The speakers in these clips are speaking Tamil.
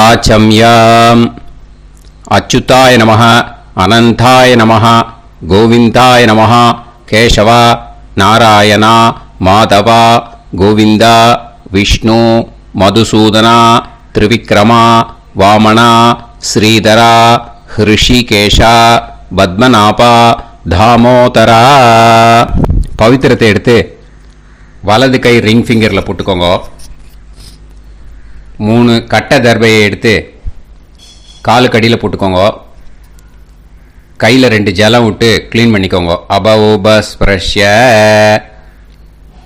ஆச்சம்யம். அச்சுதாய நமஹ, அனந்தாய நமஹ, கோவிந்தாய நமஹ, கேசவ, நாராயணா, மாதவா, கோவிந்தா, விஷ்ணு, மதுசூதனா, திரிவிக்ரமா, வாமனா, ஸ்ரீதரா, ஹிருஷிகேஷா, பத்மநாபா, தாமோதரா. பவித்திரத்தை எடுத்து வலது கை ரிங் ஃபிங்கரில் போட்டுக்கோங்க. 3 கட்டை தர்பையை எடுத்து காலுக்கடியில் போட்டுக்கோங்க. கையில் 2 ஜலம் விட்டு க்ளீன் பண்ணிக்கோங்க. அபவோபஸ்பிரஷ்ய.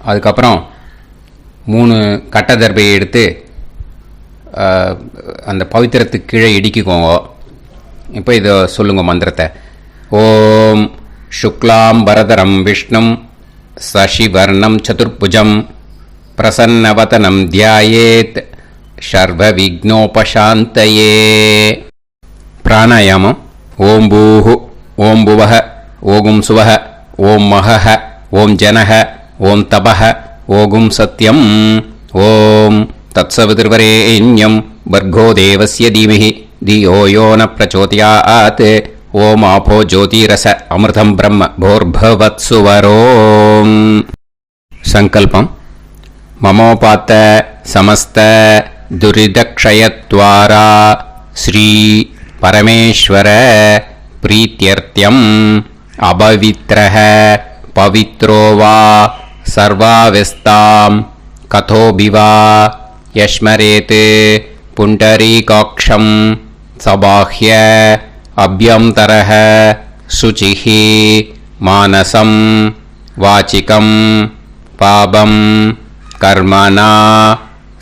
அதுக்கப்புறம் 3 கட்டை தர்பையை எடுத்து அந்த பவித்திரத்துக்கு கீழே இடிக்கிக்கோங்க. இப்போ இதை சொல்லுங்க மந்திரத்தை. ஓம் சுக்லாம் பரதரம் விஷ்ணும் சசிவர்ணம் சதுர்புஜம் பிரசன்னவதனம் தியாயேத் சர்வ விக்னோபசாந்தயே. பிராணாயாமம். ஓம் பூஹு, ஓம் புவஹ, ஓகும் சுவஹ, ஓம் மஹஹ, ஓம் ஜனஹ, ஓம் தபஹ, ஓகும் சத்யம். ஓம் தத்சவிதுர்வரேண்யம் வர்கோ தேவஸ்ய தீமஹி தியோ யோ ந பிரச்சோதயாத். ஓம் ஆபோ ஜோதிரச அமிர்தம் பிரம்ம போர்பவத்சுவரோம். சங்கல்பம். மமோபாத்த சமஸ்த துரிதக்ஷயத்வாரா ஸ்ரீ பரமேஸ்வர பிரீத்யர்த்தியம் அபவித்ரஹ பவித்ரோ வா சர்வாவஸ்தாம் கதோபிவா யஸ்மரேத் புண்டரீகாக்ஷம் சபாஹ்ய அப்யந்தரஹ சுசிஹ மானசம் வாசிகம் பாபம் கர்மணா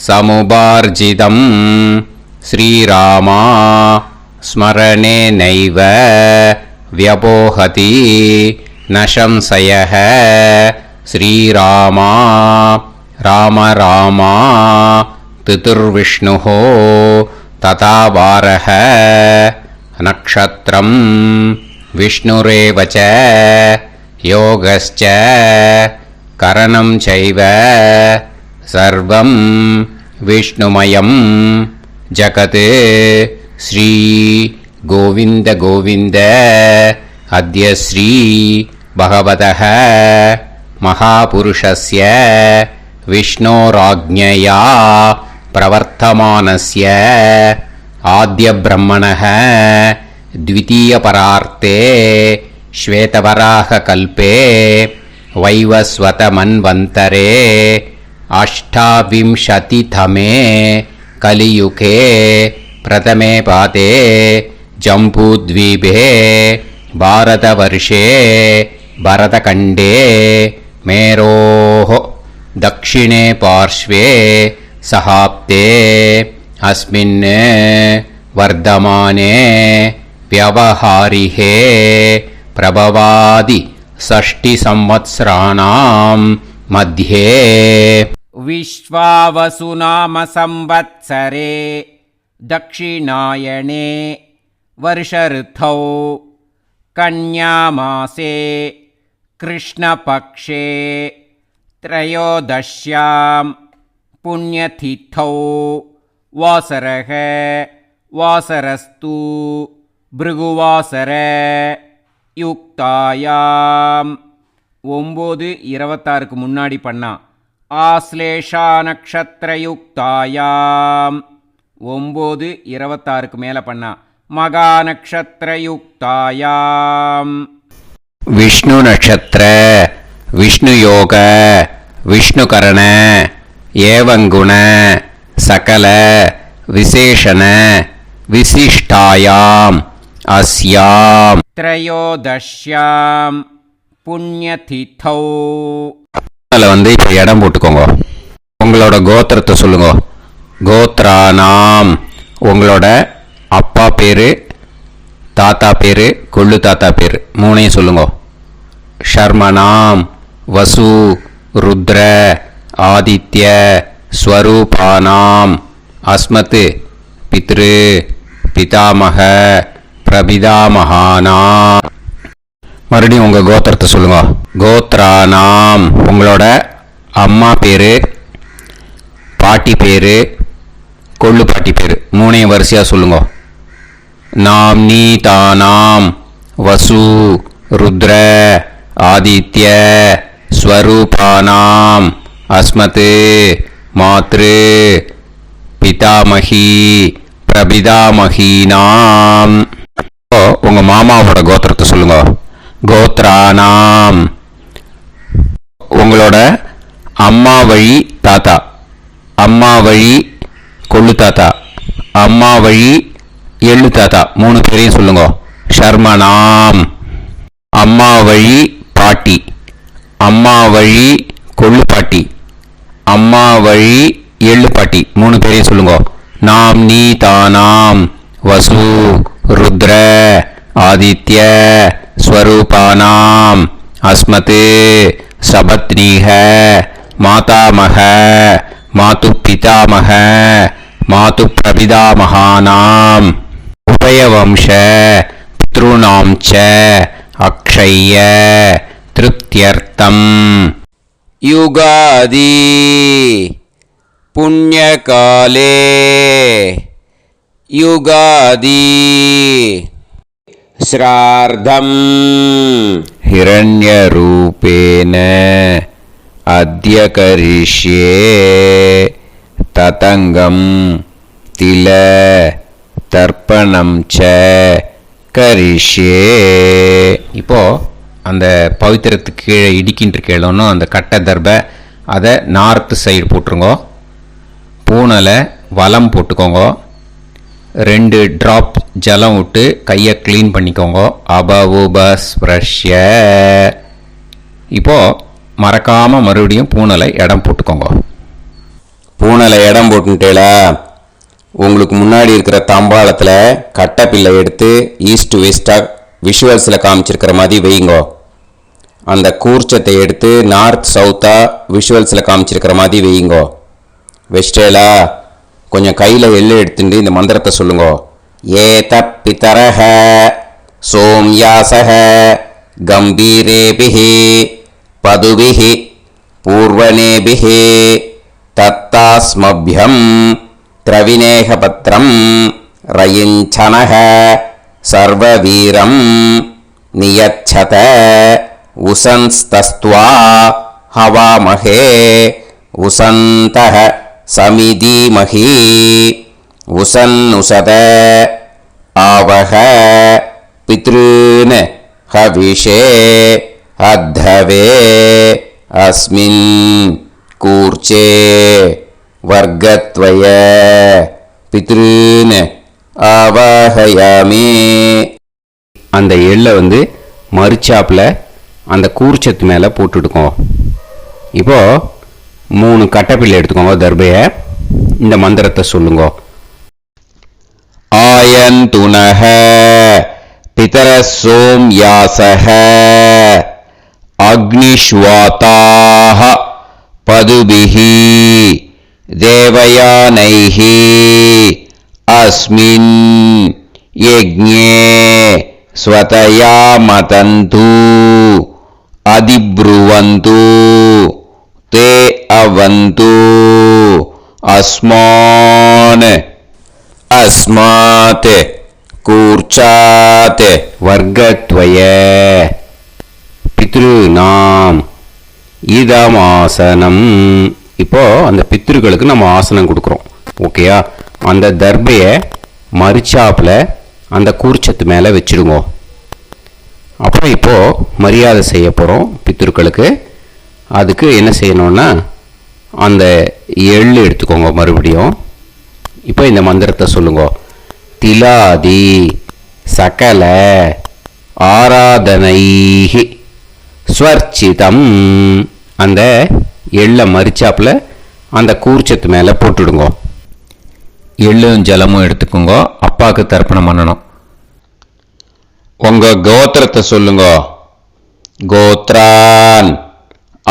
சமுபார்ஜிதம் ஸ்ரீராமா ஸ்மரணேனைவ வ்யபோஹதி நசம்சயஹ. ஸ்ரீராமா ராம ராமா திதுர்விஷ்ணுஹ ததா வாரஹ. நக்ஷத்ரம் விஷ்ணுரேவச யோகஸ்ச கரணம் சைவ சர்வம் விஷ்ணுமயம் ஜகத். ஸ்ரீ கோவிந்த கோவிந்த அத்ய ஸ்ரீ பகவதः மகாபுருஷஸ்ய விஷ்ணோராஜ்ஞயா பிரவர்த்தமானஸ்ய ஆத்ய பிரம்மணः द्वितीयपरार्ते श्वेतवराह कल्पे वैवस्वत मन्वन्तरे अष्टाविंशतितमे कलियुगे प्रथमे पादे जम्बूद्वीपे भारतवर्षे भरतखण्डे मेरोः दक्षिणे पार्श्वे सहाब्दे अस्मिन् वर्धमाने व्यवहारिहे प्रभवादि 60 संवत्सराणां मध्ये विश्वावसुनाम संवत्सरे दक्षिणायने वर्षऋतौ कन्यामासे कृष्णपक्षे त्रयोदश्यां पुण्यतिथौ वासरः वासरस्तु भृगुवासर யுக்தாயாம். 9:26 முன்னாடி பண்ணா ஆஸ்லேஷா நக்ஷத்திர யுக்தாயாம். 9:26 மேலே பண்ணா மகா நக்ஷத்திர யுக்தாயாம். விஷ்ணு நட்சத்திர விஷ்ணு யோக விஷ்ணுகரண ஏவங்குண சகல விசேஷண விசிஷ்டாயாம் அஸ்யாம் த்ரயோதஷ்யாம் புண்ணியதிதௌ. அதில் இப்போ இடம் போட்டுக்கோங்க. உங்களோட கோத்திரத்தை சொல்லுங்க. கோத்ரானாம் உங்களோட அப்பா பேர், தாத்தா பேர், கொள்ளு தாத்தா பேர் 3ஐயும் சொல்லுங்க. ஷர்மனாம் வசு ருத்ர ஆதித்ய ஸ்வரூபானாம் அஸ்மத் பித்ரு பிதாமக பிரபிதாமகானா. மறுபடியும் உங்கள் கோத்திரத்தை சொல்லுங்க. கோத்ரானாம் உங்களோட அம்மா பேர், பாட்டி பேர், கொள்ளு பாட்டி பேர் மூணையும் வரிசையாக சொல்லுங்க. நாம் நீ தானாம் வசு ருத்ர ஆதித்ய ஸ்வரூபானாம் அஸ்மத் மாத்ரு பிதாமகி பிரபிதாமகீனாம். உங்கள் மாமாவோட கோத்திரத்தை சொல்லுங்க. கோத்ரானாம். உங்களோட அம்மா வழி தாத்தா, அம்மா வழி கொள்ளு தாத்தா, அம்மா வழி எள்ளு தாத்தா, 3 பேரையும் சொல்லுங்க. ஷர்மனாம். அம்மா வழி பாட்டி, அம்மா வழி கொள்ளு பாட்டி, அம்மா வழி எள்ளு பாட்டி, 3 பேரையும் சொல்லுங்க. நாம் நீ தானாம் வசு ருத்ர ஆதித்ய ஸ்வரூபானாம் அஸ்மத் சபத்னீஹ மாதாமக மாது பிதாமக மாது பிரபிதாமகானாம் உபயவம்ச பித்ருணாம் ச அக்ஷய்ய திருப்தியர்த்தம். யுகாதி புண்ணியகாலே யுகாதி ஸ்ரார்த்தம் ஹிரண்யரூபேன அத்ய கரிஷ்யே ததங்கம் தில தர்ப்பணம் ச கரிஷ்யே. இப்போ அந்த பவித்திரத்துக்கு கீழே இடிக்கின்ற கீழே அந்த கட்டை தர்பை அதை நார்த்து சைடு போட்டுருங்க. பூனலை வலம் போட்டுக்கோங்க. 2 ட்ராப் ஜலம் விட்டு கையை க்ளீன் பண்ணிக்கோங்க. அபவுபஸ்ப்ரஷ்ய. இப்போது மறக்காமல் மறுபடியும் பூனலை இடம் போட்டுக்கோங்க. பூனலை இடம் போட்டுட்டேலா, உங்களுக்கு முன்னாடி இருக்கிற தாம்பாளத்தில் கட்டைப்பில்லை எடுத்து ஈஸ்ட் வெஸ்டாக விஷுவல்ஸில் காமிச்சிருக்கிற மாதிரி வைங்கோ. அந்த கூர்ச்சத்தை எடுத்து நார்த் சவுத்தாக விஷுவல்ஸில் காமிச்சிருக்கிற மாதிரி வைங்கோ. வெஸ்டேலா கொஞ்சம் கையில் எள்ளு எடுத்துட்டு இந்த மந்திரத்தை சொல்லுங்க. ஏத பிதரஹ சோம்யாசஹ கம்பீரேபிஹி பதுபிஹி பூர்வனேபிஹி தத்தாஸ்மப்யம் திரவிநேகபத்ரம் ரயிஞ்சனஹ சர்வவீரம் நியச்சத உசன்ஸ்தஸ்த்வா ஹவாமஹே உசந்தஹ சமிதீமஹி உசன்னுசத ஆவஹ பித்ருன் ஹவிஷே அத்தவே அஸ்மின் கூர்ச்சே வர்க்கத்வய பித்ருன் ஆவாஹயாமி. அந்த எள்ளை மரிச்சாப்பில் அந்த கூர்ச்சத்து மேலே போட்டுடுக்கோம். இப்போது 3 கட்டைப்பிள்ளை எடுத்துக்கோங்க. தர்பையை இந்த மந்திரத்தை சொல்லுங்க. ஆயந்துனஹ பிதர சோம்யாசஹ அக்னிஷ்வாதாஹ பதுபிஹி தேவயானைஹி அஸ்மின் யஜ்ஞே ஸ்வதயா மதந்து அதிப்ருவந்து தே அவது அஸ்மான் அஸ்மாத் கூர்ச்சாத் வர்க்கத்வய பித்ருநாம் இதமாசனம். இப்போ அந்த பித்ருக்களுக்கு நம்ம ஆசனம் கொடுக்குறோம். ஓகேயா? அந்த தர்பையை மரிச்சாப்பில் அந்த கூர்ச்சத்து மேலே வச்சுடுங்க. அப்புறம் இப்போது மரியாதை செய்ய போகிறோம் பித்ருக்களுக்கு. அதுக்கு என்ன செய்யணும்னா அந்த எள்ளு எடுத்துக்கோங்க. மறுபடியும் இப்போ இந்த மந்திரத்தை சொல்லுங்க. திலாதி சகல ஆராதனைஹி ஸ்வர்ச்சிதம். அந்த எள்ளை மரிச்சாப்பில் அந்த கூர்ச்சத்து மேலே போட்டுடுங்க. எள்ளும் ஜலமும் எடுத்துக்கோங்க. அப்பாவுக்கு தர்ப்பணம் பண்ணணும். உங்கள் கோத்திரத்தை சொல்லுங்க. கோத்ரான்.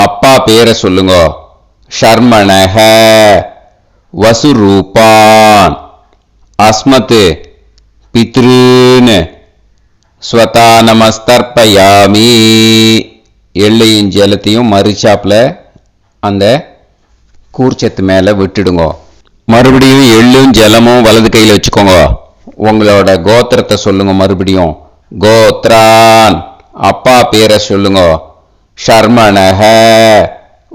அப்பா பேரை சொல்லுங்க. ஷர்மணஹ வசுரூபான் அஸ்மத் பித்ருன் ஸ்வதா நமஸ்தர்ப்பயாமி. எள்ளையும் ஜலத்தையும் மரிச்சாப்பில் அந்த கூர்ச்சத்து மேலே விட்டுடுங்க. மறுபடியும் எள்ளும் ஜலமும் வலது கையில் வச்சுக்கோங்க. உங்களோட கோத்திரத்தை சொல்லுங்க. மறுபடியும் கோத்ரான், அப்பா பேரை சொல்லுங்க. ஷர்மணஹ,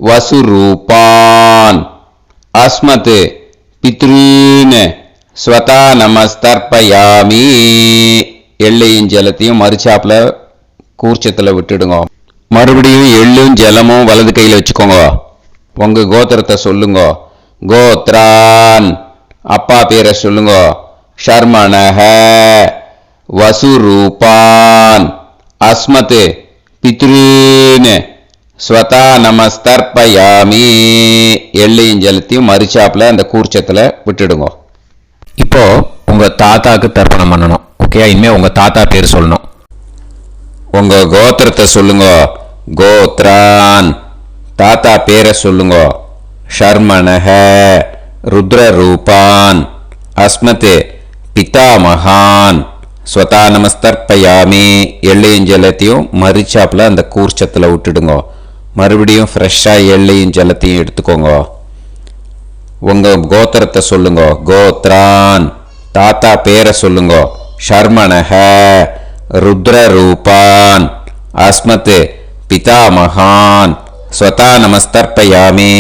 வசுரூபான், அஸ்மத் பித்ருன், ஸ்வதா நமஸ்தர்ப்பயாமி. எள்ளையும் ஜலத்தையும் மறுச்சாப்புல கூர்ச்சத்தில் விட்டுடுங்க. மறுபடியும் எள்ளும் ஜலமும் வலது கையில் வச்சுக்கோங்க. உங்க கோத்திரத்தை சொல்லுங்க. கோத்ரான், அப்பா பேரை சொல்லுங்க. ஷர்மணஹ, வசுரூபான், அஸ்மத் பித்ருன், ஸ்வதா நமஸ்தர்ப்பயாமி. எள்ளையும் ஜலத்தையும் மறுச்சாப்புல அந்த கூர்ச்சத்தில் விட்டுடுங்க. இப்போ உங்க தாத்தாக்கு தர்ப்பணம் பண்ணணும். ஓகே, இனிமே உங்க தாத்தா பேர் சொல்லணும். உங்க கோத்திரத்தை சொல்லுங்க. கோத்ரான், தாத்தா பேரை சொல்லுங்க. ஷர்மணஹ, ருத்ரரூபான், அஸ்மத் பிதாமகான், ஸ்வதா நமஸ்தர்ப்பயாமி. எள்ளையும் ஜலத்தையும் மறிச்சாப்புல அந்த கூர்ச்சத்தில் விட்டுடுங்க. மறுபடியும் ஃப்ரெஷ்ஷாக எள்ளையும் ஜலத்தையும் எடுத்துக்கோங்க. உங்க கோத்திரத்தை சொல்லுங்க. கோத்ரான், தாத்தா பேரை சொல்லுங்க. ஷர்மணஹ, ருத்ரரூபான், அஸ்மத் பிதாமகான், ஸ்வதா நமஸ்தர்ப்பயாமி.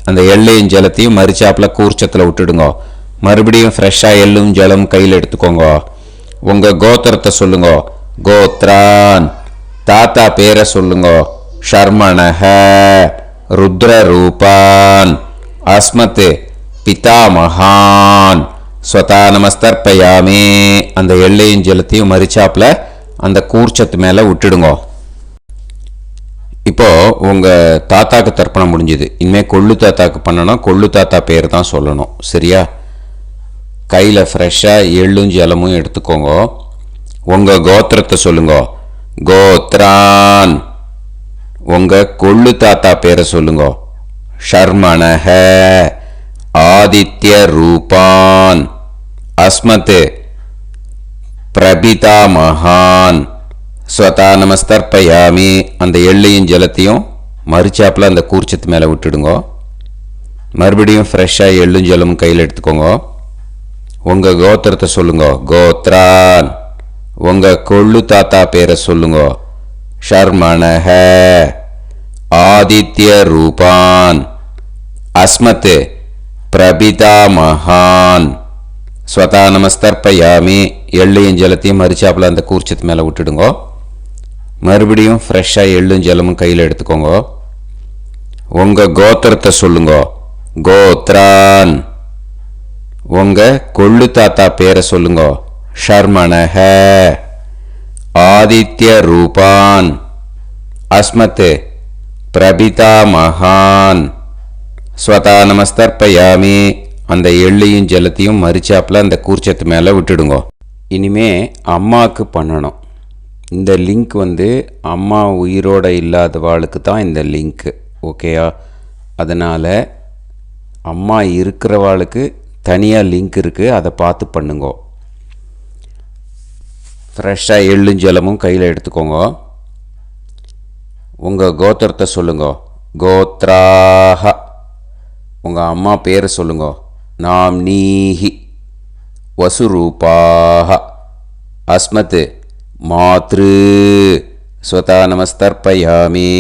அந்த எள்ளையும் ஜலத்தையும் மறிச்சாப்புல கூர்ச்சத்தில் விட்டுடுங்க. மறுபடியும் ஃப்ரெஷ்ஷாக எள்ளும் ஜலம் கையில் எடுத்துக்கோங்க. உங்க கோத்திரத்தை சொல்லுங்க. கோத்ரான், தாத்தா பேரை சொல்லுங்க. ஷர்மணஹ, ருத்ரரூபான், அஸ்மத் பிதாமகான், ஸ்வதா நமஸ்தர்ப்பயாமி. அந்த எள்ளையும் ஜலத்தையும் மறிச்சாப்புல அந்த கூர்ச்சத்து மேலே விட்டுடுங்க. இப்போ உங்க தாத்தாக்கு தர்ப்பணம் முடிஞ்சுது. இனிமேல் கொள்ளு தாத்தாக்கு பண்ணணும். கொள்ளு தாத்தா பேர் தான் சொல்லணும். சரியா? கையில் ஃப்ரெஷ்ஷாக எள்ளும் ஜலமும் எடுத்துக்கோங்க. உங்க கோத்திரத்தை சொல்லுங்க. கோத்ரான், உங்க கொள்ளு தாத்தா பேரை சொல்லுங்க. ஷர்மணஹ, ஆதித்ய ரூபான், அஸ்மத் பிரபிதாமகான், ஸ்வதா நமஸ்தர்ப்பயாமி. அந்த எள்ளையும் ஜலத்தையும் மறிச்சாப்புல அந்த கூர்ச்சத்து மேலே விட்டுடுங்க. மறுபடியும் ஃப்ரெஷ்ஷாக எள்ளும் ஜலமும் கையில் எடுத்துக்கோங்க. உங்க கோத்திரத்தை சொல்லுங்க. கோத்ரான், உங்க கொள்ளு தாத்தா பேரை சொல்லுங்க. ஷர்மணஹ, ஆதித்ய ரூபான், அஸ்மத் பிரபிதாமகான், ஸ்வதா நமஸ்தர்ப்பயாமி. எள்ளையும் ஜலத்தையும் மறிச்சாப்புல அந்த கூர்ச்சத்து மேலே விட்டுடுங்க. மறுபடியும் ஃப்ரெஷ்ஷாக எள்ளும் ஜலமும் கையில் எடுத்துக்கோங்க. உங்க கோத்திரத்தை சொல்லுங்க. கோத்ரான், உங்க கொள்ளு தாத்தா பேரை சொல்லுங்க. ஷர்மணஹ, ஆதித்ய ரூபான், அஸ்மத் பிரபிதாமகான், ஸ்வதா நமஸ்தர்ப்பயாமி. அந்த எள்ளையும் ஜலத்தையும் மறிச்சாப்புல அந்த கூர்ச்சத்து மேலே விட்டுடுங்க. இனிமே அம்மாவுக்கு பண்ணணும். இந்த லிங்க் அம்மா உயிரோட இல்லாதவாளுக்கு தான் இந்த லிங்க்கு. ஓகேயா? அதனால் அம்மா இருக்கிறவாளுக்கு தனியாக லிங்க் இருக்குது. அதை பார்த்து பண்ணுங்க. ஃப்ரெஷ்ஷாக எள்ளும் ஜலமும் கையில் எடுத்துக்கோங்க. உங்கள் கோத்திரத்தை சொல்லுங்க. கோத்ராஹ, உங்கள் அம்மா பேரை சொல்லுங்க. நாம்னீஹி, வசுரூபாஹ, அஸ்மத் மாத்ரு, ஸ்வதா நமஸ்தர்ப்பயாமி.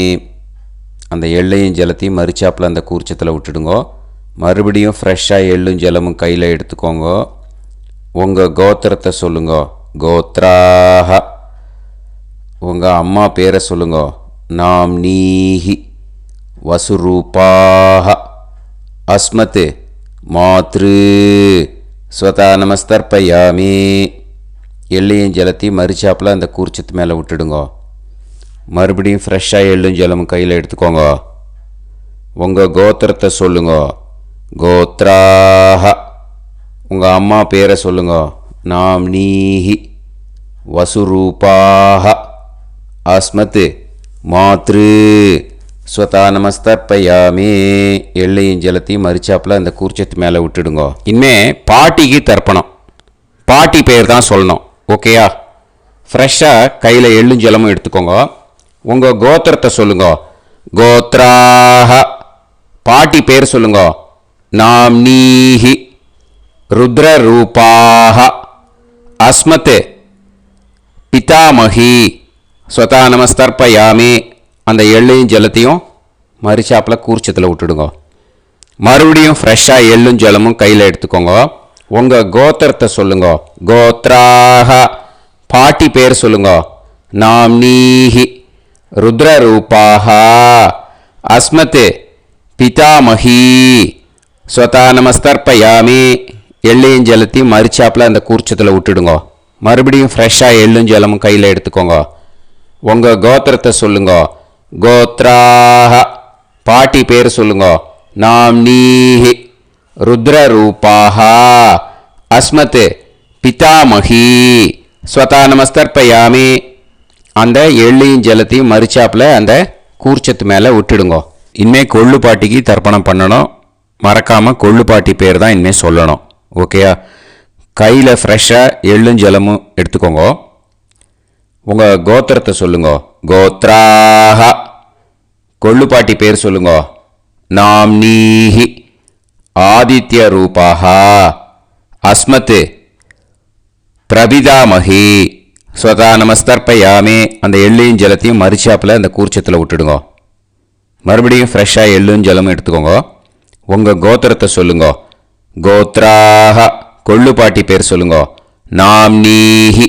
அந்த எள்ளையும் ஜலத்தையும் மறிச்சாப்புல அந்த கூர்ச்சத்தில் விட்டுடுங்க. மறுபடியும் ஃப்ரெஷ்ஷாக எள்ளும் ஜலமும் கையில் எடுத்துக்கோங்க. உங்கள் கோத்திரத்தை சொல்லுங்க. கோத்ராஹ, உங்கள் அம்மா பேரை சொல்லுங்க. நாம்னீஹி, வசுரூபாஹ, அஸ்மத் மாத்ரு, ஸ்வதா நமஸ்தர்ப்பயாமி. எள்ளையும் ஜலத்தையும் மறிச்சாப்புல அந்த கூர்ச்சத்து மேலே விட்டுடுங்க. மறுபடியும் ஃப்ரெஷ்ஷாக எள்ளும் ஜலமும் கையில் எடுத்துக்கோங்க. உங்கள் கோத்திரத்தை சொல்லுங்க. கோத்ராஹ, உங்கள் அம்மா பேரை சொல்லுங்க. நாம்னீஹி, வசுரூபாஹ, அஸ்மத் மாத்ரு, ஸ்வதா நமஸ்தர்ப்பயாமி. எள்ளையும் ஜலத்தையும் மறிச்சாப்புல அந்த கூர்ச்சத்து மேலே விட்டுடுங்க. இனிமே பாட்டிக்கு தர்ப்பணம். பாட்டி பேர் தான் சொல்லணும். ஓகேயா? ஃப்ரெஷ்ஷாக கையில் எள்ளும் ஜலமும் எடுத்துக்கோங்க. உங்கள் கோத்திரத்தை சொல்லுங்க. கோத்ராஹ, பாட்டி பேர் சொல்லுங்க. நாம்னீஹி, ருத்ரரூபாः அஸ்மத் பிதாமகி ஸ்வதா நமஸ்தர்ப்பயாமி. அந்த எள்ளையும் ஜலத்தையும் மரிச்சாப்பில் கூர்ச்சத்தில் விட்டுடுங்க. மறுபடியும் ஃப்ரெஷ்ஷாக எள்ளும் ஜலமும் கையில் எடுத்துக்கோங்க. உங்கள் கோத்திரத்தை சொல்லுங்க. கோத்ராக பாட்டி பேர் சொல்லுங்க. நாம்னீஹி ருத்ரரூபாக அஸ்மத் பிதாமகி ஸ்வதா நமஸ்தர்ப்பயாமி. எள்ளையும் ஜலத்தையும் மரிச்சாப்பில் அந்த கூர்ச்சத்தில் விட்டுடுங்க. மறுபடியும் ஃப்ரெஷ்ஷாக எள்ளும் ஜலமும் கையில் எடுத்துக்கோங்க. உங்கள் கோத்திரத்தை சொல்லுங்க. கோத்ராக பாட்டி பேர் சொல்லுங்க. நாம்னீஹி ருத்ரரூபாக அஸ்மத் பிதாமகி ஸ்வதா நமஸ்தர்ப்பயாமி. அந்த எள்ளையும் ஜலத்தையும் மரிச்சாப்பில் அந்த கூர்ச்சத்து மேலே விட்டுடுங்க. இனிமேல் கொள்ளு பாட்டிக்கு தர்ப்பணம் பண்ணணும். மறக்காமல் கொள்ளு பாட்டி பேர் தான் இனிமேல் சொல்லணும். ஓகேயா? கையில் ஃப்ரெஷ்ஷாக எள்ளும் ஜலமும் எடுத்துக்கோங்க. உங்கள் கோத்திரத்தை சொல்லுங்க. கோத்ராக கொள்ளு பாட்டி பேர் சொல்லுங்க. நாம்னீஹி ஆதித்ய ரூபாக அஸ்மத் பிரபிதாமகி ஸ்வதா நமஸ்தர்ப்பயாமி. அந்த எள்ளையும் ஜலத்தையும் மரிச்சாப்பில் அந்த கூர்ச்சத்தில் விட்டுடுங்க. மறுபடியும் ஃப்ரெஷ்ஷாக எள்ளும் ஜலமும் எடுத்துக்கோங்க. உங்கள் கோத்திரத்தை சொல்லுங்க. கோத்ராக கொள்ளு பாட்டி பேர் சொல்லுங்க. நாம்னீஹி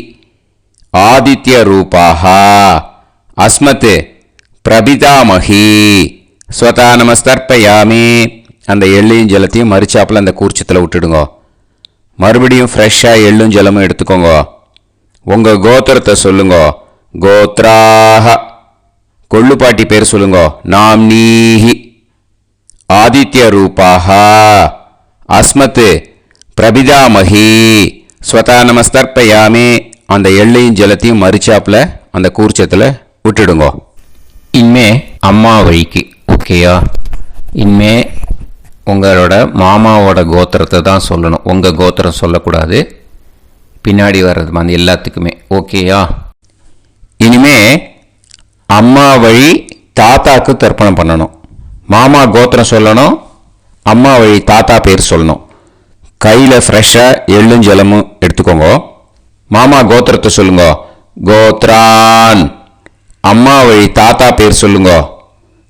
ஆதித்ய ரூபாக அஸ்மத் பிரபிதாமகி ஸ்வதா நமஸ்தர்ப்பயாமி. அந்த எள்ளையும் ஜலத்தையும் மரிச்சாப்பில் அந்த கூர்ச்சத்தில் விட்டுடுங்க. மறுபடியும் ஃப்ரெஷ்ஷாக எள்ளும் ஜலமும் எடுத்துக்கோங்க. உங்கள் கோத்திரத்தை சொல்லுங்க. கோத்ராக கொள்ளு பாட்டி பேர் சொல்லுங்க. நாம்னீஹி ஆதித்ய ரூபாக அஸ்மத் பிரபிதாமகி ஸ்வதா நமஸ்தர்ப்பயாமி. அந்த எள்ளையும் ஜலத்தையும் மரிச்சாப்பில் அந்த கூர்ச்சத்தில் விட்டுடுங்க. இனிமே அம்மா வழிக்கு. ஓகேயா? இனிமே உங்களோட மாமாவோட கோத்திரத்தை தான் சொல்லணும். உங்கள் கோத்திரம் சொல்லக்கூடாது. பின்னாடி வர்றது மாதிரி எல்லாத்துக்குமே. ஓகேயா? இனிமே அம்மா வழி தாத்தாக்கு தர்ப்பணம் பண்ணணும். மாமா கோத்திரம் சொல்லணும். அம்மா வழி தாத்தா பேர் சொல்லணும். கையில் ஃப்ரெஷ்ஷாக எள்ளும் ஜலமும் எடுத்துக்கோங்க. மாமா கோத்திரத்தை சொல்லுங்க. கோத்ரான். அம்மா வழி தாத்தா பேர் சொல்லுங்க.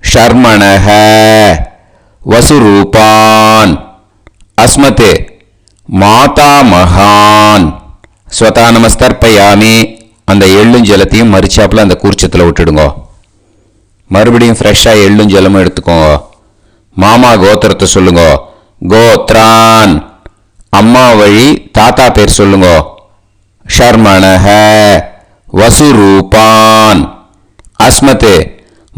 ஷர்மணஹ வசுரூபான் அஸ்மத் மாதாமகான் ஸ்வதா நமஸ்தர்ப்பயாமி. அந்த எள்ளும் ஜலத்தையும் மரிச்சாப்பில் அந்த கூர்ச்சத்தில் விட்டுடுங்க. மறுபடியும் ஃப்ரெஷ்ஷாக எள்ளும் ஜலமும் எடுத்துக்கோங்க. மாமா கோத்திரத்தை சொல்லுங்க. கோத்ரான். அம்மா வழி தாத்தா பேர் சொல்லுங்க. ஷர்மணஹ வசுரூபான் அஸ்மத்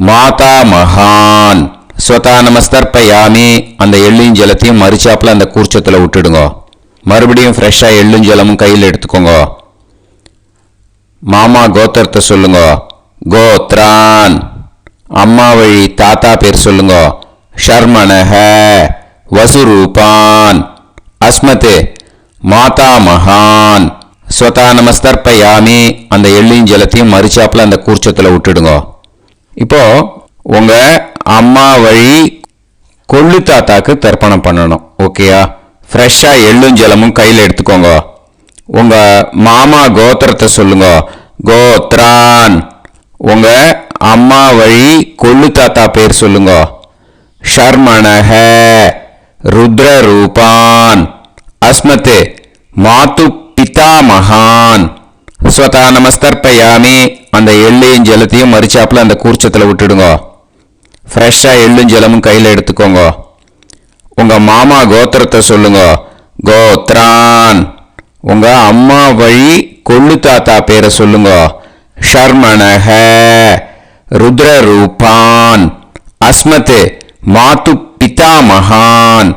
மாதாமகான் ஸ்வதா நமஸ்தர்ப்பயாமி. அந்த எள்ளையும் ஜலத்தையும் மரிச்சாப்பில் அந்த கூர்ச்சத்தில் விட்டுடுங்க. மறுபடியும் ஃப்ரெஷ்ஷாக எள்ளும் ஜலமும் கையில் எடுத்துக்கோங்க. மாமா கோத்திரத்தை சொல்லுங்க. கோத்ரான். அம்மா வழி தாத்தா பேர் சொல்லுங்க. ஷர்மணஹ வசுரூபான் அஸ்மத் மாதாமகான் ஸ்வதா நமஸ்தர்ப்பயாமி. அந்த எள்ளையும் ஜலத்தையும் மரிச்சாப்பில் அந்த கூர்ச்சத்தில் விட்டுடுங்க. இப்போ உங்கள் அம்மா வழி கொள்ளு தாத்தாக்கு தர்ப்பணம் பண்ணணும். ஓகேயா? ஃப்ரெஷ்ஷாக எள்ளும் ஜலமும் கையில் எடுத்துக்கோங்க. உங்கள் மாமா கோத்திரத்தை சொல்லுங்க. கோத்ரான். உங்கள் அம்மா வழி கொள்ளு தாத்தா பேர் சொல்லுங்க. ஷர்மணஹ ருத்ரரூபான் அஸ்மத் மாது பிதாமகான் ஸ்வதா நமஸ்தர்ப்பயாமி. அந்த எள்ளையும் ஜலத்தையும் மரிச்சாப்பில் அந்த கூர்ச்சத்தில் விட்டுடுங்க. ஃப்ரெஷ்ஷாக எள்ளும் ஜலமும் கையில் எடுத்துக்கோங்க. உங்கள் மாமா கோத்திரத்தை சொல்லுங்க. கோத்ரான். உங்கள் அம்மா வழி கொள்ளு தாத்தா பேரை சொல்லுங்க. ஷர்மணஹ ருத்ரரூபான் அஸ்மத் மாது பிதாமகான்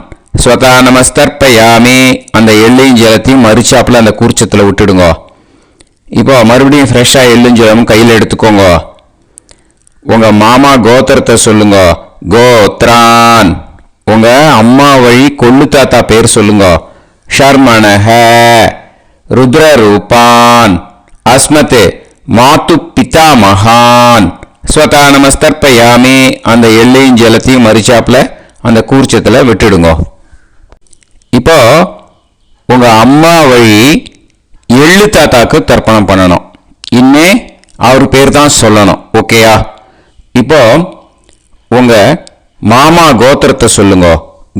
ஸ்வதா நமஸ்தர்ப்பயாமி. அந்த எள்ளையும் ஜலத்தையும் மரிச்சாப்பில் அந்த கூர்ச்சத்தில் விட்டுடுங்க. இப்போ மறுபடியும் ஃப்ரெஷ்ஷாக எள்ளும் ஜலமும் கையில் எடுத்துக்கோங்க. உங்கள் மாமா கோத்திரத்தை சொல்லுங்க. கோத்ரான். உங்கள் அம்மா வழி கொள்ளு தாத்தா பேர் சொல்லுங்க. ஷர்மணஹ ருத்ரரூபான் அஸ்மத் மாது பிதாமகான் ஸ்வதா நமஸ்தர்ப்பயாமி. அந்த எள்ளையும் ஜலத்தையும் மரிச்சாப்பில் அந்த கூர்ச்சத்தில் விட்டுடுங்க. இப்போ உங்கள் அம்மா வழி எள்ளு தாத்தாக்கு தர்ப்பணம் பண்ணணும். இனிமே அவர் பேர் தான் சொல்லணும். ஓகேயா? இப்போ உங்கள் மாமா கோத்திரத்தை சொல்லுங்க.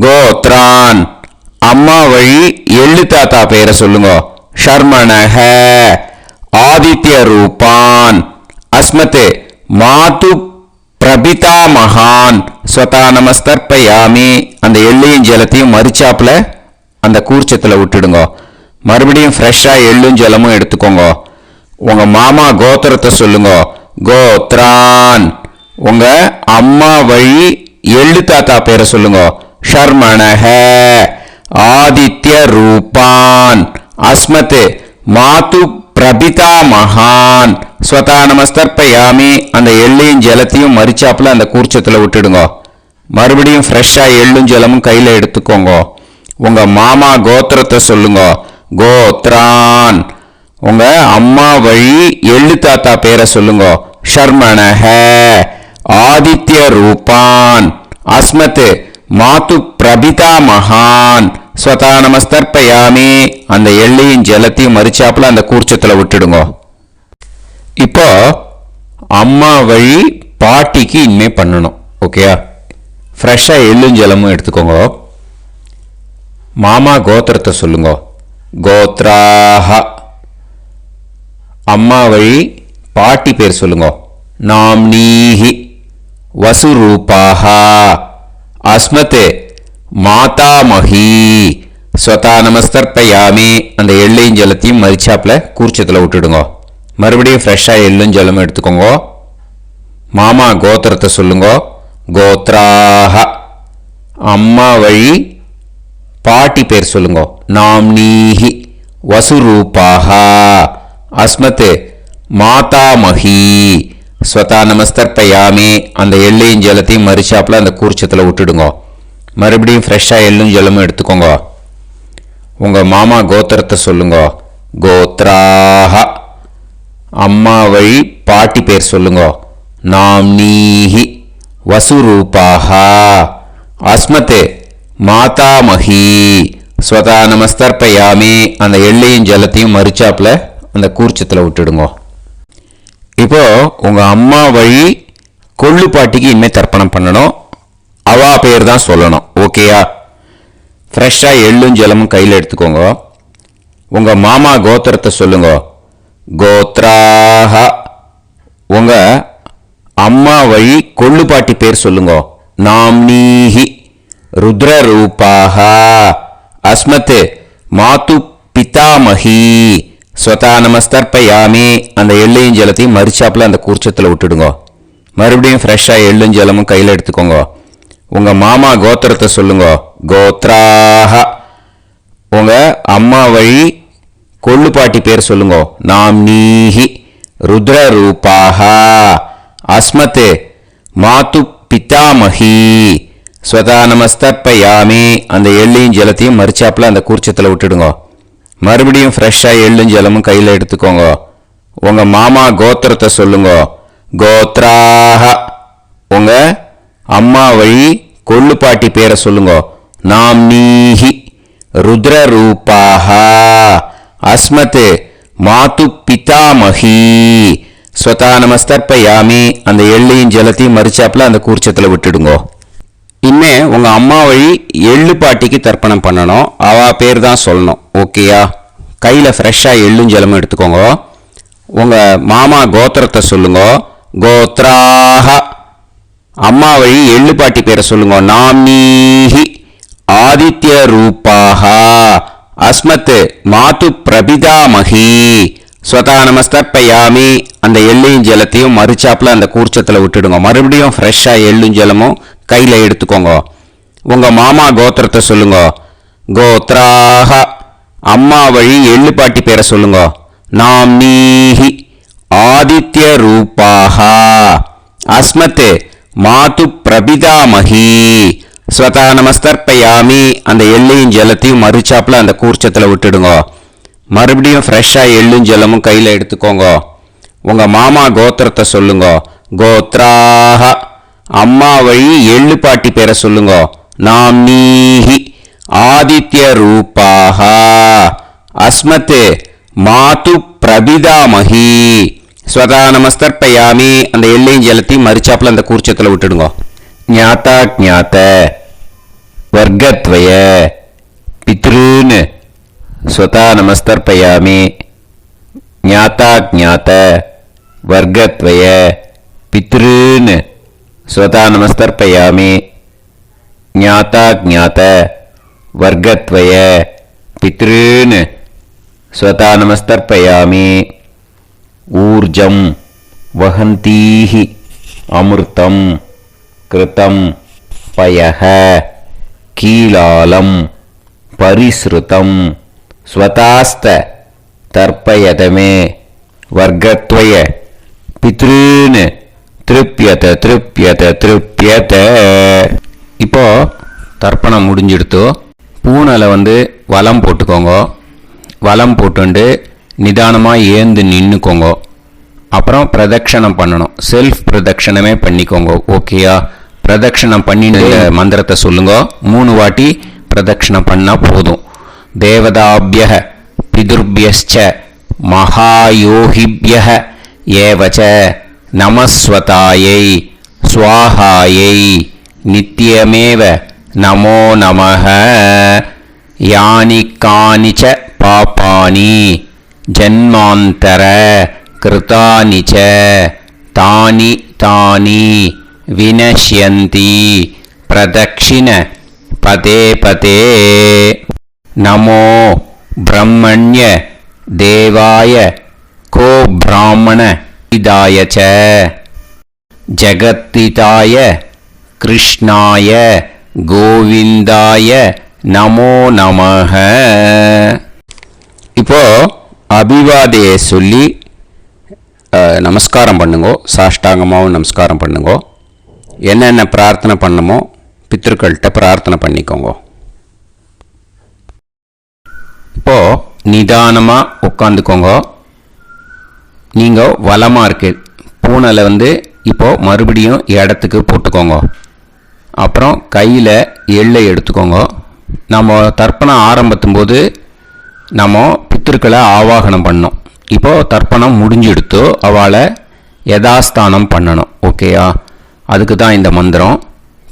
கோத்ரான். அம்மா வழி எள்ளு தாத்தா பேரை சொல்லுங்க. ஷர்மணஹ ஆதித்ய ரூபான் அஸ்மதே மாது பிரபிதா மகான் ஸ்வதா நமஸ்தர்ப்பயாமி. அந்த எள்ளையும் ஜலத்தையும் மரிச்சாப்புல அந்த கூர்ச்சத்தில் விட்டுடுங்க. மறுபடியும் ஃப்ரெஷ்ஷாக எள்ளும் ஜலமும் எடுத்துக்கோங்க. உங்கள் மாமா கோத்திரத்தை சொல்லுங்க. கோத்ரான். உங்கள் அம்மா வழி எள்ளு தாத்தா பேரை சொல்லுங்க. ஷர்மணஹ ஆதித்ய ரூபான் அஸ்மதே மாது பிரபிதா மகான் ஸ்வதா நமஸ்தர்ப்பயாமி. அந்த எள்ளையும் ஜலத்தையும் மரிச்சாப்புல அந்த கூர்ச்சத்தில் விட்டுடுங்க. மறுபடியும் ஃப்ரெஷ்ஷாக எள்ளும் ஜலமும் கையில் எடுத்துக்கோங்க. உங்கள் மாமா கோத்திரத்தை சொல்லுங்க. கோத்ரான். உங்கள் அம்மா வழி எள்ளு தாத்தா பேரை சொல்லுங்க. ஷர்மணஹ ஆதித்ய ரூபான் அஸ்மத் மாது பிரபிதா மகான் ஸ்வதா நமஸ்தர்ப்பயாமி. அந்த எள்ளையும் ஜலத்தையும் மரிச்சாப்புல அந்த கூர்ச்சத்தில் விட்டுடுங்க. இப்போ அம்மா வழி பாட்டிக்கு இனிமே பண்ணணும். ஓகேயா? ஃப்ரெஷ்ஷாக எள்ளும் ஜலமும் எடுத்துக்கோங்க. மாமா கோத்திரத்தை சொல்லுங்க. கோத்ராஹ. அம்மா வழி பாட்டி பேர் சொல்லுங்க. நாம்னீஹி வசுரூபாஹ அஸ்மதே மாதாமஹி ஸ்வதா நமஸ்தர்ப்பயாமி. அந்த எள்ளையும் ஜலத்தையும் மரிச்சாப்புல கூர்ச்சத்தில் விட்டுடுங்க. மறுபடியும் ஃப்ரெஷ்ஷாக எள்ளும் ஜலமும் எடுத்துக்கோங்க. மாமா கோத்திரத்தை சொல்லுங்க. கோத்ராஹ. அம்மா வழி பாட்டி பேர் சொல்லுங்க. நாம்னீஹி வசுரூபாஹ அஸ்மத் மாதாமஹி ஸ்வதா நமஸ்தர்ப்பயாமி. அந்த எள்ளையும் ஜலத்தையும் மரிச்சாப்புல அந்த கூர்ச்சத்தில் விட்டுடுங்க. மறுபடியும் ஃப்ரெஷ்ஷாக எள்ளும் ஜலமும் எடுத்துக்கோங்க. உங்கள் மாமா கோத்திரத்தை சொல்லுங்க. கோத்ராஹ. அம்மா வழி பாட்டி பேர் சொல்லுங்க. நாம்னீஹி வசுரூபாஹ அஸ்மத் மாதாமஹி ஸ்வதா நமஸ்தர்ப்பயாமி. அந்த எள்ளையும் ஜலத்தையும் மரிச்சாப்புல அந்த கூர்ச்சத்தில் விட்டுடுங்க. இப்போ உங்கள் அம்மா வழி கொள்ளு பாட்டிக்கு இனிமேல் தர்ப்பணம் பண்ணணும். அவா பேர் தான் சொல்லணும். ஓகேயா? ஃப்ரெஷ்ஷாக எள்ளும் ஜலமும் கையில் எடுத்துக்கோங்க. உங்கள் மாமா கோத்திரத்தை சொல்லுங்க. கோத்ராஹ. உங்கள் அம்மா வழி கொள்ளு பாட்டி பேர் சொல்லுங்க. நாம்னீஹி ருத்ரரூபாஹ அஸ்மத் மாது பிதாமஹி ஸ்வதா நமஸ்தர்ப்பயாமி. அந்த எள்ளையும் ஜலத்தையும் மரிச்சாப்புல அந்த கூர்ச்சத்தில் விட்டுடுங்க. மறுபடியும் ஃப்ரெஷ்ஷாக எள்ளும் ஜலமும் கையில் எடுத்துக்கோங்க. உங்கள் மாமா கோத்திரத்தை சொல்லுங்க. கோத்ராஹ. உங்கள் அம்மா வழி கொள்ளு பாட்டி பேர் சொல்லுங்க. நாம்னீஹி ருத்ரரூபாஹ அஸ்மத் மாது பிதாமஹி ஸ்வதா நமஸ்தர்ப்பயாமி. அந்த எள்ளையும் ஜலத்தையும் மரிச்சாப்புல அந்த கூர்ச்சத்தில் விட்டுடுங்க. மறுபடியும் ஃப்ரெஷ்ஷாக எள்ளும் ஜலமும் கையில் எடுத்துக்கோங்க. உங்கள் மாமா கோத்திரத்தை சொல்லுங்க. கோத்ராஹ. உங்கள் அம்மா வழி கொள்ளு பாட்டி பேரை சொல்லுங்க. நாம்னீஹி ருத்ரரூபாஹ அஸ்மத் மாது பிதாமஹி ஸ்வதா நமஸ்தர்ப்பயாமி. அந்த எள்ளையும் ஜலத்தையும் மரிச்சாப்புல அந்த கூர்ச்சத்தில் விட்டுடுங்க. இனிமே உங்கள் அம்மா வழி எள்ளு பாட்டிக்கு தர்ப்பணம் பண்ணணும். அவா பேர் தான் சொல்லணும். ஓகேயா? கையில் ஃப்ரெஷ்ஷாக எள்ளும் ஜலமும் எடுத்துக்கோங்க. உங்கள் மாமா கோத்திரத்தை சொல்லுங்க. கோத்ராஹ. அம்மா வழி எள்ளு பாட்டி பேரை சொல்லுங்க. நாம்னீஹி ஆதித்ய ரூபாஹ அஸ்மத் மாது பிரபிதாமஹி ஸ்வதா நமஸ்தர்ப்பயாமி. அந்த எள்ளையும் ஜலத்தையும் மரிச்சாப்புல அந்த கூர்ச்சத்தில் விட்டுடுங்க. மறுபடியும் ஃப்ரெஷ்ஷாக எள்ளும் ஜலமும் கையில் எடுத்துக்கோங்க. உங்கள் மாமா கோத்திரத்தை சொல்லுங்க. கோத்ராஹ. அம்மா வழி எள்ளு பாட்டி பேரை சொல்லுங்க. நாம்னீஹி ஆதித்ய ரூபாஹ அஸ்மத் மாது பிரபிதாமஹி ஸ்வதா நமஸ்தர்ப்பயாமி. அந்த எள்ளையும் ஜலத்தையும் மரிச்சாப்புல அந்த கூர்ச்சத்தில் விட்டுடுங்க. மறுபடியும் ஃப்ரெஷ்ஷாக எள்ளும் ஜலமும் கையில் எடுத்துக்கோங்க. உங்கள் மாமா கோத்திரத்தை சொல்லுங்க. கோத்ராஹ. அம்மா வழி எள்ளு பாட்டி பேரை சொல்லுங்க. நாம்னீஹி ஆதித்யரூபாः அஸ்மத் மாது பிரபிதாமஹி. ஸ்வதா நமஸ்தர்ப்பயாமி. அந்த எள்ளையும் ஜலத்தையும் மரிச்சாப்புல அந்த கூர்ச்சத்தில் விட்டுடுங்க. ஞாதா ஜாத வர்க்கத்வய பித்ருன் ஸ்வதா நமஸ்தர்ப்பயாமி. ஞாதா ஜாத வர்க்கத்வய பித்ருன் ஸ்வதா நமஸ்தர்ப்பயாமி. ஞாதா ஜாத வர்க்கத்வய பித்ருன் ஸ்வதா நமஸ்தர்ப்பயாமி. ஊர்ஜம் வஹந்தீஹி அமிர்தம் கிருதம் பயஹ கீலாலம் பரிஸ்ருதம் ஸ்வதாஸ்த தர்ப்பயதமே வர்க்கத்வய பித்ருன் திருப்யத திருப்யத திருப்யத. இப்போ தர்ப்பணம் முடிஞ்சிடுத்தோ பூனலை வலம் போட்டுக்கோங்க. வலம் போட்டுண்டு நிதானமாக ஏந்து நின்றுக்கோங்க. அப்புறம் பிரதட்சணம் பண்ணணும். செல்ஃப் பிரதட்சணமே பண்ணிக்கோங்க. ஓகேயா? பிரதட்சணம் பண்ணிட்டு மந்திரத்தை சொல்லுங்க. 3 வாட்டி பிரதட்சணம் பண்ணால் போதும். தேவதாபிய பிதுர்பியஸ்ச மகாயோகிபிய ஏவச்ச நமஸ்வதாயை ஸ்வாஹாயை நித்யமேவ நமோ நமஹ. யானி கானிச்ச பாபானி ஜன்மாந்தர கிருதானி ச தானி தானி வினஷ்யந்தி பிரதக்ஷிண பதே பதே. நமோ பிரம்மண்ய தேவாய கோ பிராமண இதாய ச ஜகத்திதாய கிருஷ்ணாய கோவிந்தாய நமோ நமஹ. இப்போ அபிவாதையை சொல்லி நமஸ்காரம் பண்ணுங்கோ. சாஷ்டாங்கமாகவும் நமஸ்காரம் பண்ணுங்கோ. என்னென்ன பிரார்த்தனை பண்ணமோ பித்ருக்கள்கிட்ட பிரார்த்தனை பண்ணிக்கோங்க. இப்போ நிதானமாக உட்காந்துக்கோங்க. நீங்கள் வலமாக இருக்கு பூனலை இப்போ மறுபடியும் இடத்துக்கு போட்டுக்கோங்க. அப்புறம் கையில் எள்ளை எடுத்துக்கோங்க. நம்ம தர்ப்பணம் ஆரம்பித்தும் போது நம்ம பித்திருக்களை ஆவாகனம் பண்ணோம். இப்போது தர்ப்பணம் முடிஞ்செடுத்து அவளை யதாஸ்தானம் பண்ணணும். ஓகேயா? அதுக்கு தான் இந்த மந்திரம்.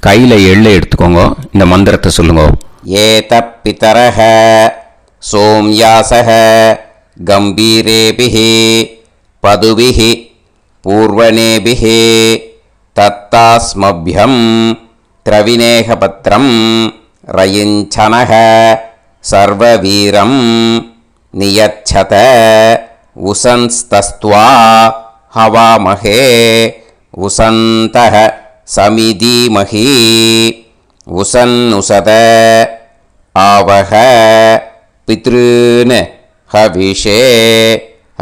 கையில் எள்ளை எடுத்துக்கோங்க. இந்த மந்திரத்தை சொல்லுங்க. ஏத பிதரஹ சோம்யாசஹ கம்பீரேபிஹி பதுபிஹி பூர்வணேபிஹி தத்தாஸ்மப்யம் திரவிநேகபத்ரம் ரயிஞ்சனஹ சர்வவீரம் நியச்சத உசன்ஸ்தஸ்த்வா ஹவாமஹே உசந்தஹ சமிதீமஹி உசன்னுசத ஆவஹ பித்ருன் ஹவிஷே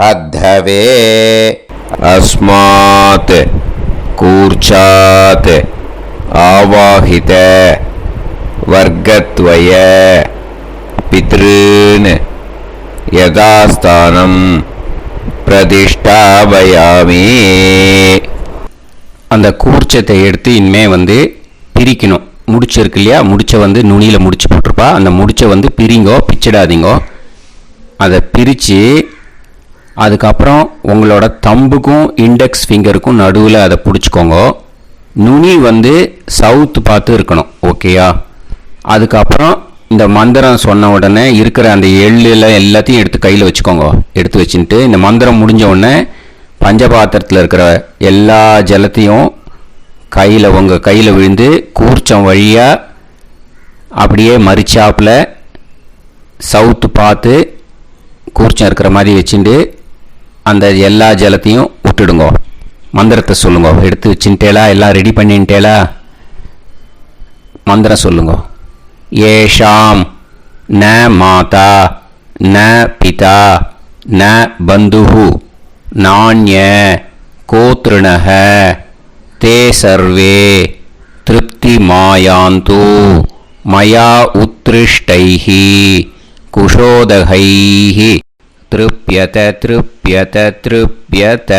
அத்தவே. அஸ்மாத் கூர்ச்சாத் ஆவாஹித வர்க்கத்வய பித்ருன் யதாஸ்தானம் பிரதிஷ்டாபயாமி. அந்த கூர்ச்சத்தை எடுத்து இனிமே பிரிக்கணும். முடிச்சிருக்கு இல்லையா? முடிச்ச நுனியில் முடிச்சு போட்டிருப்பா. அந்த முடிச்ச பிரிங்கோ, பிச்சிடாதீங்கோ. அதை பிரித்து அதுக்கப்புறம் உங்களோட தம்புக்கும் இண்டெக்ஸ் ஃபிங்கருக்கும் நடுவில் அதை பிடிச்சிக்கோங்க. நுனி சவுத்து பார்த்து இருக்கணும். ஓகேயா? அதுக்கப்புறம் இந்த மந்திரம் சொன்ன உடனே இருக்கிற அந்த எள்ளில் எல்லாத்தையும் எடுத்து கையில் வச்சுக்கோங்க. எடுத்து வச்சுட்டு இந்த மந்திரம் முடிஞ்ச உடனே பஞ்சபாத்திரத்தில் இருக்கிற எல்லா ஜலத்தையும் உங்கள் கையில் விழுந்து கூர்ச்சம் வழியாக அப்படியே மரிச்சாப்பில் சவுத்து பார்த்து கூர்ச்சம் இருக்கிற மாதிரி வச்சுட்டு அந்த எல்லா ஜலத்தையும் விட்டுடுங்க. மந்திரத்தை சொல்லுங்க. எடுத்து வச்சுட்டேலா? எல்லாம் ரெடி பண்ணிட்டேலா? மந்திரம் சொல்லுங்க. ஏஷாம் ந மாதா ந பிதா ந பந்துஹு நாண்ய கோத்ருணஹ தே சர்வே திருப்தி மாயாந்து மயா உத்ருஷ்டைஹி குஷோதகைஹி திருப்யத திருப்யத திருப்யத.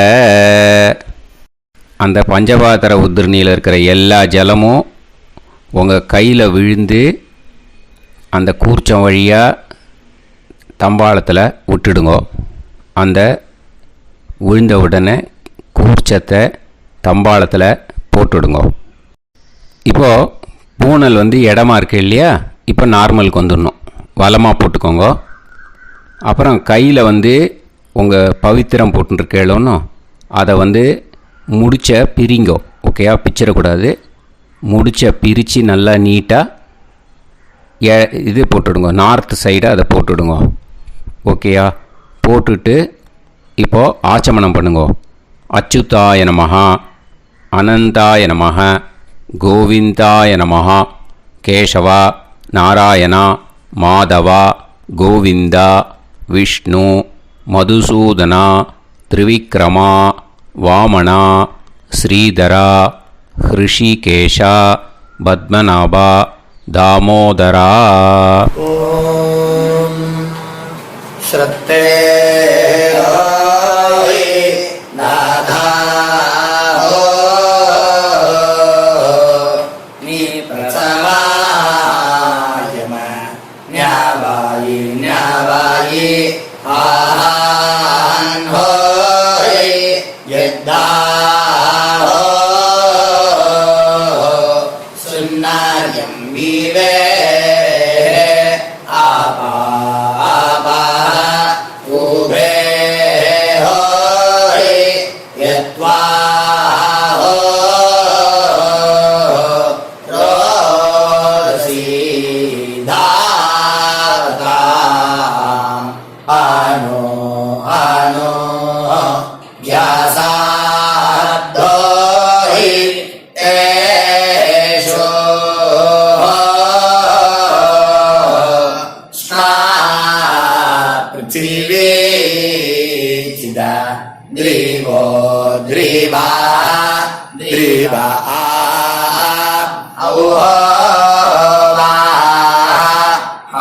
அந்த பஞ்சபாத்திர உதிரணியில் இருக்கிற எல்லா ஜலமும் உங்கள் கையில் விழுந்து அந்த கூர்ச்சம் வழியாக தம்பாளத்தில் விட்டுடுங்கோ. அந்த விழுந்த உடனே கூர்ச்சத்தை தம்பாளத்தில் போட்டுடுங்கோ. இப்போது பூனல் இடமா இருக்கு இல்லையா, இப்போ நார்மலுக்கு வந்துடணும். வலமாக போட்டுக்கோங்க. அப்புறம் கையில் உங்கள் பவித்திரம் போட்டுருக்கேளோன்னு அதை முடிச்ச பிரிங்கோ. ஓகேயா, பிச்சிடக்கூடாது. முடிச்ச பிரித்து நல்லா நீட்டாக இது போட்டுடுங்க, நார்த் சைடு அதை போட்டுடுங்க. ஓகேயா, போட்டுட்டு இப்போது ஆச்சமனம் பண்ணுங்க. அச்சுதாய நமஹ, அனந்தாய நமஹ, கோவிந்தாய நமஹ, கேசவா, நாராயணா, மாதவா, கோவிந்தா, விஷ்ணு, மதுசூதனா, திரிவிக்ரமா, வாமனா, ஸ்ரீதரா, ஹிருஷிகேஷா, பத்மநாபா, தாமோதரா. ஓம் ஸ்ரத்தே நாதா நீ பிரசவாயம ஞாவாயி ஞாவாயி ஆஹான் ஹோய் யத்தா சுன்னாயம் வீவே ஆபா ஆபா உபே ஹோய் யத்வா ரோசி தாதா அனோ அனோ க்யாசாத்தோஹி ஏஷோ ஸ்னா பிருத்திவே சிதா த்ரிவோ த்ரிவா த்ரிவா ஔவா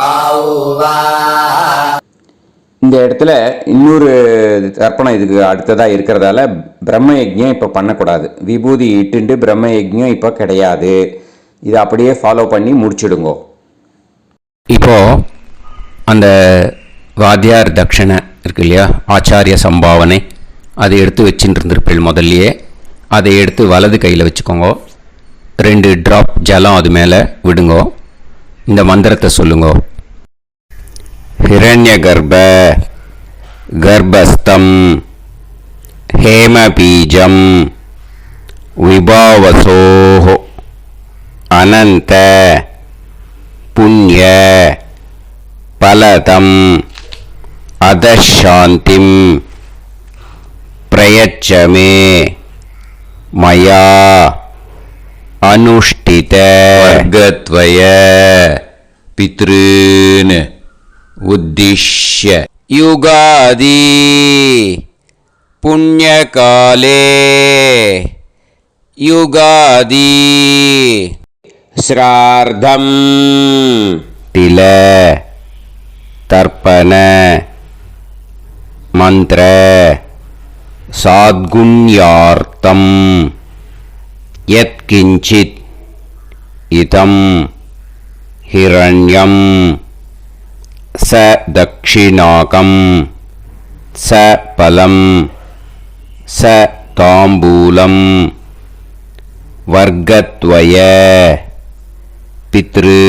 ஔவா. இந்த இடத்துல இன்னொரு தர்ப்பணம் இதுக்கு அடுத்ததாக இருக்கிறதால பிரம்ம யஜ்ஞம் இப்போ பண்ணக்கூடாது. விபூதி இட்டுண்டு பிரம்ம யஜ்ஞம் இப்போ கிடையாது. இதை அப்படியே ஃபாலோ பண்ணி முடிச்சிடுங்கோ. இப்போது அந்த வாத்தியார் தட்சணை இருக்கு இல்லையா, ஆச்சாரிய சம்பாவனை, அதை எடுத்து வச்சுட்டு இருந்திருப்பேள் முதல்லையே. அதை எடுத்து வலது கையில் வச்சுக்கோங்க. 2 ட்ராப் ஜலம் அது மேலே விடுங்கோ. இந்த மந்திரத்தை சொல்லுங்கோ. ஹிரண்ய கர்ப்ப கர்ப்பஸ்தம் ஹேமபீஜம் விபாவசோஹோ அனந்த புண்ணிய பலதம் அதசாந்திம் பிரயச்சமே மயா அனுஷ்டித வர்கத்வய பித்ருன் உத்திஷ்ய யுகாதி புண்ணியகாலே யுகாதி ஸ்ரார்த்தம் தில தர்ப்பண மந்திர சாத்குண்யார்த்தம் யத்கிஞ்சித் இதம் ஹிரண்யம் ச தக்ஷிணாகம் ச பலம் ச தாம்பூலம் வர்கத்வய பித்ரு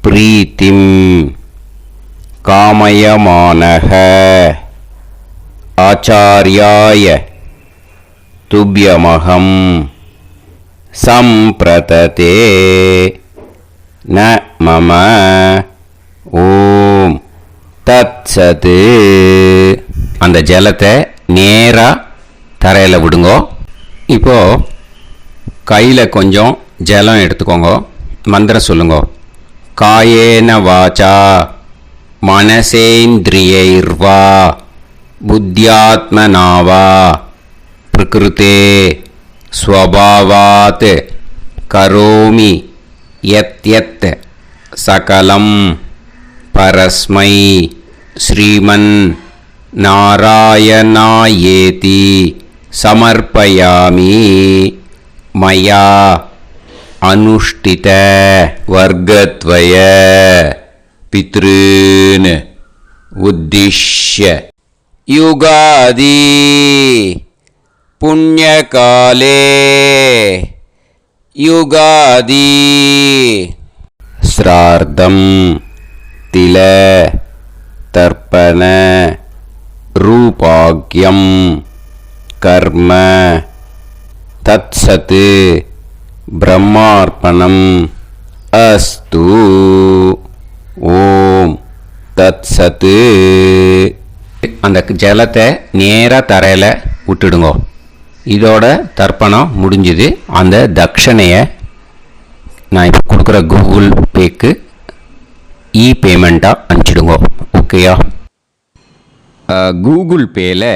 பிரீத்திம் காமயமானஹ ஆச்சார்யாய துப்யமகம் சம்பிரததே ந மம ஓம் தத்சது. அந்த ஜலத்தை நேராக தரையில் விடுங்கோ. இப்போது கையில் கொஞ்சம் ஜலம் எடுத்துக்கோங்க. மந்திரம் சொல்லுங்க. காயேன வாச்சா மனசேந்திரியைர்வா புத்தியாத்மனாவா பிரகிருதே ஸ்வபாவாத் கரோமி யத் யத் சகலம் பரஸ்மை ஸ்ரீமன் நாராயணாயேதி சமர்ப்பயாமி மயா अनुष्ठित वर्गद्वय पितॄन् उद्दिश्य युगादि पुण्यकाले युगादि श्राद्धं तिल तर्पण रूपाग्यं कर्म तत्सत् ब्रह्मार्पणम् अस्तु ஓம் தத்சத்து. அந்த ஜலத்தை நேராக தரையில் விட்டுடுங்க. இதோட தர்ப்பணம் முடிஞ்சுது. அந்த தட்சணையை நான் இப்போ கொடுக்குற கூகுள் பேக்கு பேமெண்ட்டாக அனுப்பிச்சிடுங்க. ஓகேயா? கூகுள் பேயில்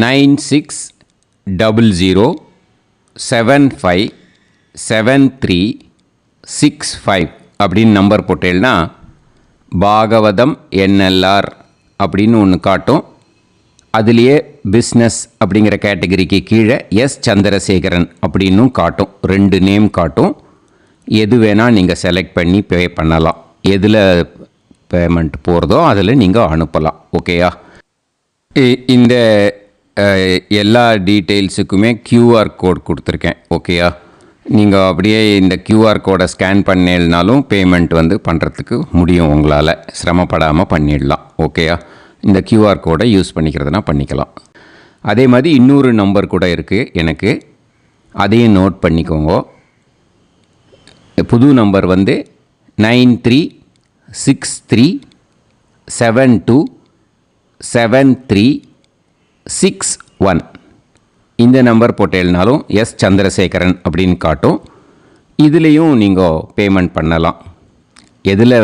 9600757365 அப்படின்னு நம்பர் போட்டேன்னா பாகவதம் NLR அப்படின்னு ஒன்று காட்டும். அதுலேயே பிஸ்னஸ் அப்படிங்கிற கேட்டகரிக்கு கீழே சந்திரசேகரன் அப்படின்னும் காட்டும். 2 நேம் காட்டும். எது வேணால் நீங்கள் செலக்ட் பண்ணி பே பண்ணலாம். எதில் பேமெண்ட் போகிறதோ அதில் நீங்கள் அனுப்பலாம். ஓகேயா? இந்த எல்லா டீட்டெயில்ஸுக்குமே QR கோட் கொடுத்துருக்கேன். ஓகேயா? நீங்கள் அப்படியே இந்த QR கோடை ஸ்கேன் பண்ணினாலும் பேமெண்ட் பண்ணுறதுக்கு முடியும். உங்களால் சிரமப்படாமல் பண்ணிடலாம். ஓகேயா? இந்த QR கோடை யூஸ் பண்ணிக்கிறதுனா பண்ணிக்கலாம். அதே மாதிரி இன்னொரு நம்பர் கூட இருக்குது எனக்கு. அதையும் நோட் பண்ணிக்கோங்க. புது நம்பர் 9363727361. இந்த நம்பர் போட்டேல்னாலும் சந்திரசேகரன் அப்படின்னு காட்டும். இதுலேயும் நீங்கள் பேமெண்ட் பண்ணலாம். எதில்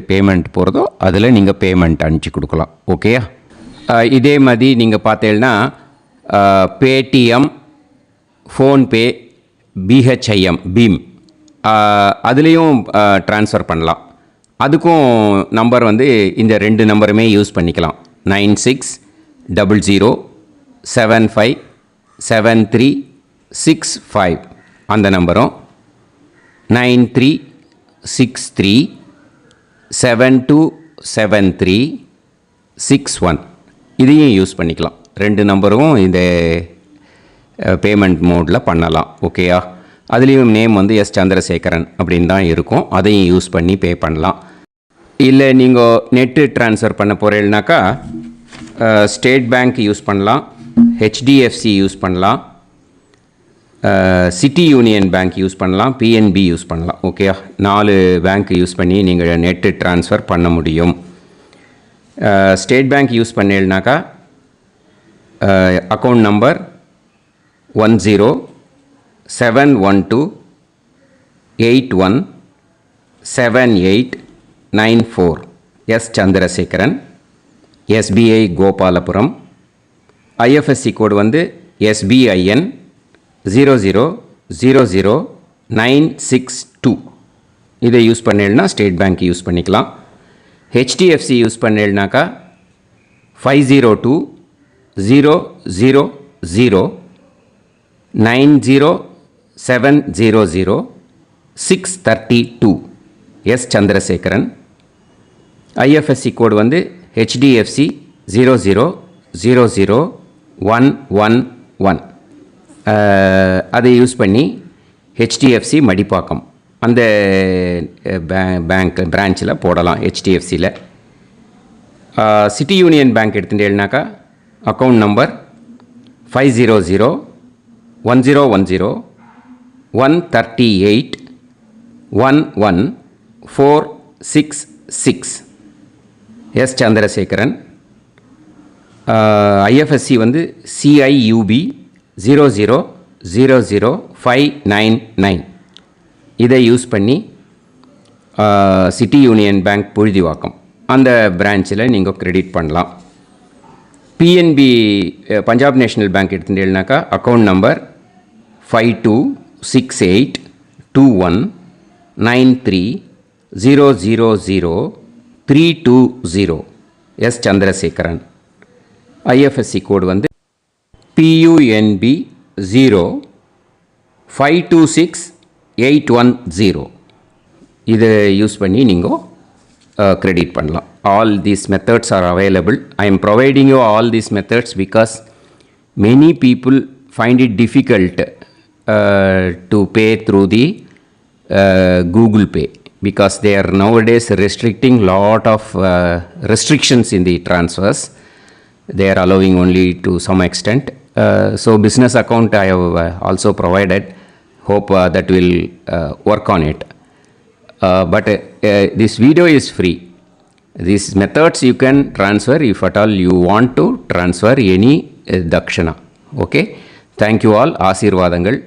பேமெண்ட் போகிறதோ அதில் நீங்கள் பேமெண்ட் அனுப்பிச்சி கொடுக்கலாம். ஓகேயா? இதே மாதிரி நீங்கள் பார்த்தேன்னா பேடிஎம், ஃபோன்பே, BHIM பீம் அதுலேயும் ட்ரான்ஸ்ஃபர் பண்ணலாம். அதுக்கும் நம்பர் இந்த 2 நம்பருமே யூஸ் பண்ணிக்கலாம். 9600757365 அந்த நம்பரும் 9363727361 இதையும் யூஸ் பண்ணிக்கலாம். 2 நம்பரும் இந்த பேமெண்ட் மோடில் பண்ணலாம். ஓகேயா? அதுலேயும் நேம் சந்திரசேகரன் அப்படின்னு தான் இருக்கும். அதையும் யூஸ் பண்ணி பே பண்ணலாம். இல்லை நீங்கள் நெட்டு ட்ரான்ஸ்ஃபர் பண்ண போகிறீங்கனாக்கா ஸ்டேட் பேங்க் யூஸ் பண்ணலாம், HDFC யூஸ் பண்ணலாம், சிட்டி யூனியன் பேங்க் யூஸ் பண்ணலாம், PNB யூஸ் பண்ணலாம். ஓகேயா? 4 பேங்க் யூஸ் பண்ணி நீங்கள் நெட்டு ட்ரான்ஸ்ஃபர் பண்ண முடியும். ஸ்டேட் பேங்க் யூஸ் பண்ணீங்கனாக்கா account number 1071281789 Chandrasekaran, SBI Gopalapuram. IFSC code SBIN 0000962. இதை யூஸ் பண்ணீங்கன்னா ஸ்டேட் பேங்க் யூஸ் பண்ணிக்கலாம். HDFC யூஸ் பண்ணீங்கனாக்கா 50200090700632 சந்திரசேகரன். IFSC code HDFC 0000111. அதை யூஸ் பண்ணி HDFC மடிப்பாக்கம் அந்த பேங்க் பிரான்ச்சில் போடலாம். HDFCயில் சிட்டி யூனியன் பேங்க் எடுத்துட்டேன்னாக்கா account number 500101381146 Chandrasekaran. IFSC CIUB 0000599. இதை யூஸ் பண்ணி சிட்டி யூனியன் பேங்க் புழுதிவாக்கம் அந்த பிரான்ச்சில் நீங்கள் கிரெடிட் பண்ணலாம். PNB பஞ்சாப் நேஷ்னல் பேங்க் எடுத்துட்டீங்கன்னாக்கா account number 52682193000320 Chandrasekaran. IFSC code PUNB 0526 810 இதை யூஸ் பண்ணி நீங்கள் கிரெடிட் பண்ணலாம். All these methods are available. I am providing you all these methods because many people find it difficult to pay through the Google Pay because they are nowadays restricting lot of restrictions in the transfers. They are allowing only to some extent. So business account I have also provided. Hope that will work on it. But this video is free. These methods you can transfer if at all you want to transfer any dakshana. Okay, thank you all. ஆசீர்வாதங்கள்.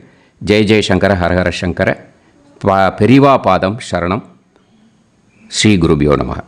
ஜெய் ஜெய் சங்கர ஹரஹர சங்கர. பெரிவா பாதம் சரணம். ஸ்ரீ குருபியோ நமः.